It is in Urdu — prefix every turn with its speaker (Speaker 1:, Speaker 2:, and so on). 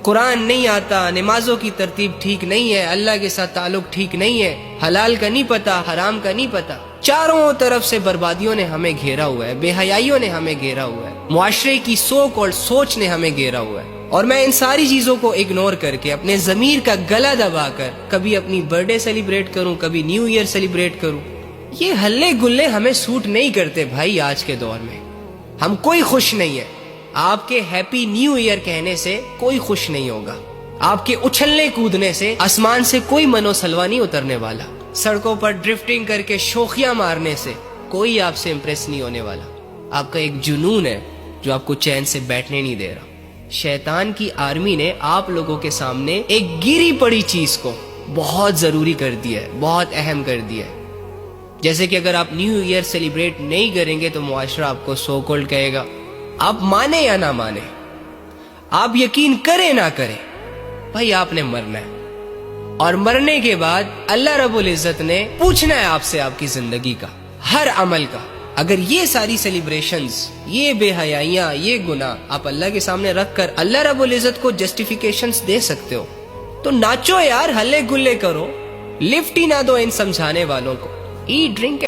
Speaker 1: قرآن نہیں آتا، نمازوں کی ترتیب ٹھیک نہیں ہے، اللہ کے ساتھ تعلق ٹھیک نہیں ہے، حلال کا نہیں پتا، حرام کا نہیں پتا، چاروں طرف سے بربادیوں نے ہمیں گھیرا ہوا ہے، بے حیائیوں نے ہمیں گھیرا ہوا ہے، معاشرے کی سوچ نے ہمیں گھیرا ہوا ہے، اور میں ان ساری چیزوں کو اگنور کر کے اپنے ضمیر کا گلا دبا کر کبھی اپنی برتھ ڈے سیلیبریٹ کروں، کبھی نیو ایئر سیلیبریٹ کروں۔ یہ ہلے گلے ہمیں سوٹ نہیں کرتے بھائی۔ آج کے دور میں ہم کوئی خوش نہیں ہے، آپ کے ہیپی نیو ایئر کہنے سے کوئی خوش نہیں ہوگا، آپ کے اچھلنے کودنے سے آسمان سے کوئی منو سلوا نہیں اترنے والا، سڑکوں پر ڈرفٹنگ کر کے شوخیاں مارنے سے کوئی آپ سے امپریس نہیں ہونے والا۔ آپ کا ایک جنون ہے جو آپ کو چین سے بیٹھنے نہیں دے رہا۔ شیطان کی آرمی نے آپ لوگوں کے سامنے ایک گری پڑی چیز کو بہت ضروری کر دیا ہے، بہت اہم کر دیا ہے۔ جیسے کہ اگر آپ نیو ایئر سیلیبریٹ نہیں کریں گے تو معاشرہ آپ کو سو کالڈ کہے گا، آپ مانے یا نہ مانے، آپ یقین کریں نہ کریں، بھائی آپ نے مرنا ہے، اور مرنے کے بعد اللہ رب العزت نے پوچھنا ہے آپ سے آپ کی زندگی کا ہر عمل کا۔ اگر یہ ساری سیلیبریشنز، یہ بے حیائیاں، یہ گناہ آپ اللہ کے سامنے رکھ کر اللہ رب العزت کو جسٹیفیکیشنز دے سکتے ہو تو ناچو یار، ہلے گلے کرو، لفٹ ہی نہ دو ان سمجھانے والوں کو۔ At drink